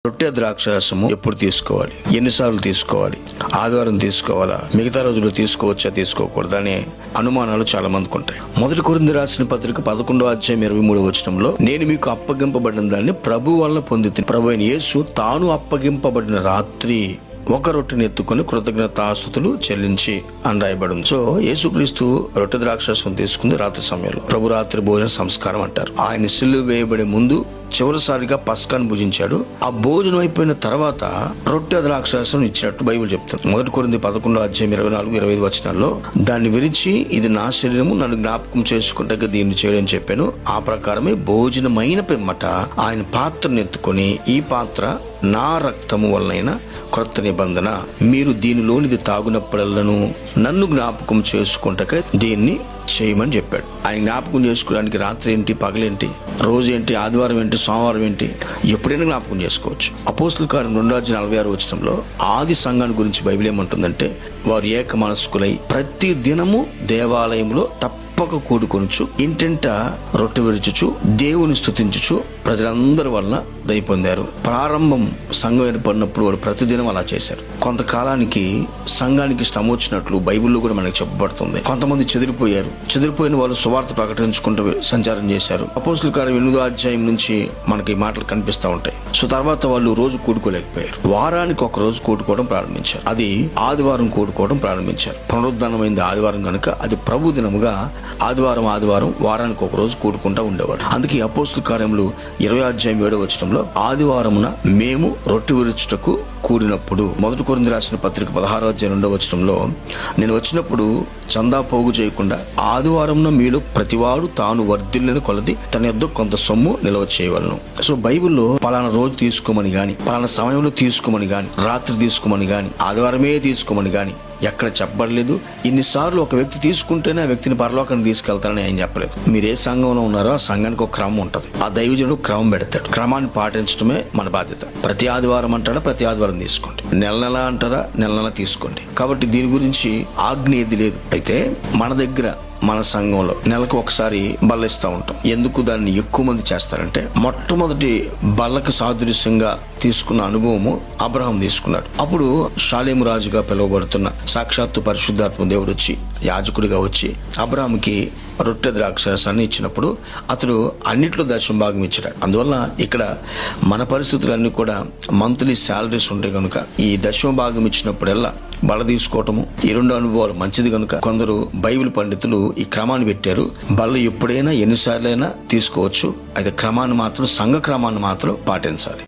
రొట్టె ద్రాక్షరసము ఎప్పుడు తీసుకోవాలి, ఎన్నిసార్లు తీసుకోవాలి, ఆదివారం తీసుకోవాలా, మిగతా రోజులు తీసుకోవచ్చా తీసుకోకూడదా అనే అనుమానాలు చాలా మందికి ఉంటాయి. 1 కొరింథీ రాసిన పత్రిక 11వ అధ్యాయం 23వ వచనంలో, నేను మీకు అప్పగింపబడిన దాన్ని ప్రభు వలన పొందితిని. ప్రభు అయిన యేసు తాను అప్పగింపబడిన రాత్రి ఒక రొట్టెని ఎత్తుకొని కృతజ్ఞతాస్తుతులు చెల్లించి అని రాయబడింది. సో యేసుక్రీస్తు రొట్టె ద్రాక్షరసం తీసుకుంది రాత్రి సమయంలో. ప్రభు రాత్రి భోజన సంస్కారం అంటారు. ఆయన సిలువ వేయబడే ముందు చివరిసారిగా పస్కాను భుజించాడు. ఆ భోజనం అయిపోయిన తర్వాత రొట్టె ద్రాక్షరసం ఇచ్చినట్టు బైబిల్ చెప్తుంది. 1 కొరింథీ 11వ అధ్యాయం 24-25 వచనాల్లో, దాన్ని విరిచి ఇది నా శరీరము, నన్ను జ్ఞాపకం చేసుకుంటే దీన్ని చేయడం చెప్పాను. ఆ ప్రకారమే భోజనమైన పిమ్మట ఆయన పాత్రను ఎత్తుకొని, ఈ పాత్ర నా రక్తము వలనైన క్రొత్త నిబంధన, మీరు దీనిలోనిది తాగునప్పుడల్లను నన్ను జ్ఞాపకం చేసుకుంటకే దీన్ని చేయమని చెప్పాడు. ఆయన జ్ఞాపకం చేసుకోవడానికి రాత్రి ఏంటి, పగలేంటి, రోజు ఏంటి, ఆదివారం ఏంటి, సోమవారం ఏంటి, ఎప్పుడైనా జ్ఞాపకం చేసుకోవచ్చు. అపోస్తలుల కార్యం 2:46 వచనంలో ఆది సంఘాన్ని గురించి బైబిల్ ఏమంటుందంటే, వారు ఏక మనస్కులై ప్రతి దినము దేవాలయంలో తప్పక కూడుకొనుచు ఇంటింట రొట్టె విరుచుచు దేవుని స్తుతించుచు ప్రజలందరి వలన దయ పొందారు. ప్రారంభం సంఘం ఏర్పడినప్పుడు వారు ప్రతిదినం అలా చేశారు. కొంతకాలానికి సంఘానికి శ్రమ వచ్చినట్లు బైబిల్లో కూడా మనకి చెప్పబడుతుంది. కొంతమంది చెదిరిపోయారు. చెదిరిపోయిన వాళ్ళు సువార్త ప్రకటించుకుంటూ సంచారం చేశారు. అపోస్తలుల కార్యం 8వ అధ్యాయం నుంచి మనకి ఈ మాటలు కనిపిస్తూ ఉంటాయి. సో తర్వాత వాళ్ళు రోజు కూడుకోలేకపోయారు. వారానికి ఒక రోజు కూడుకోవడం ప్రారంభించారు. అది ఆదివారం కూడుకోవడం ప్రారంభించారు. పునరుద్ధానమైంది ఆదివారం కనుక అది ప్రభు దినముగా ఆదివారం వారానికి ఒక రోజు కూడుకుంటూ ఉండేవాడు. అందుకే అపోస్తలుల కార్యములు 20వ అధ్యాయం 7వ వచనంలో, ఆదివారమున మేము రొట్టె విరుచుటకు కూడినప్పుడు. 1 కొరింథీ రాసిన పత్రిక 16వ అధ్యాయం 2వ వచనంలో, నేను వచ్చినప్పుడు చందా పోగు చేయకుండా ఆదివారంలో మీలో ప్రతివాడు తాను వర్ధిల్లిన కొలది తన యొద్ద కొంత సొమ్ము నిల్వ చేయవలను. సో బైబిల్లో పలానా రోజు తీసుకోమని గాని, పలానా సమయంలో తీసుకోమని గాని, రాత్రి తీసుకోమని గాని, ఆదివారమే తీసుకోమని గాని ఎక్కడ చెప్పబడలేదు. ఇన్నిసార్లు ఒక వ్యక్తి తీసుకుంటేనే ఆ వ్యక్తిని పరలోకానికి తీసుకెళ్తారని ఆయన చెప్పలేదు. మీరు ఏ సంఘంలో ఉన్నారో ఆ సంఘానికి ఒక క్రమం ఉంటుంది. ఆ దైవజనుడు క్రమం పెడతాడు. క్రమాన్ని పాటించడమే మన బాధ్యత. ప్రతి ఆదివారం అంటారా, ప్రతి ఆదివారం తీసుకోండి. నెల అంటారా, నెల తీసుకోండి. కాబట్టి దీని గురించి ఆజ్ఞ ఏది లేదు. అయితే మన దగ్గర మన సంఘంలో నెలకు ఒకసారి బల్ల ఇస్తూ ఉంటాం. ఎందుకు దాన్ని ఎక్కువ మంది చేస్తారంటే, మొట్టమొదటి బల్లకి సాదృశ్యంగా తీసుకున్న అనుభవము అబ్రహాం తీసుకున్నాడు. అప్పుడు షాలేము రాజుగా పిలువబడుతున్న సాక్షాత్తు పరిశుద్ధాత్మ దేవుడు వచ్చి యాజకుడిగా వచ్చి అబ్రహాంకి రొట్టె ద్రాక్షరసాన్ని ఇచ్చినప్పుడు అతడు అన్నిట్లో దశమ భాగం ఇచ్చాడు. అందువల్ల ఇక్కడ మన పరిస్థితులన్నీ కూడా మంత్లీ శాలరీస్ ఉంటాయి కనుక ఈ దశమ భాగం ఇచ్చినప్పుడల్లా బల తీసుకోవటము, ఈ 2 అనుభవాలు మంచిది కనుక కొందరు బైబిల్ పండితులు ఈ క్రమాన్ని పెట్టారు. బల్ల ఎప్పుడైనా ఎన్నిసార్లైనా తీసుకోవచ్చు. అయితే క్రమాన్ని మాత్రం, సంఘ క్రమాన్ని మాత్రం పాటించాలి.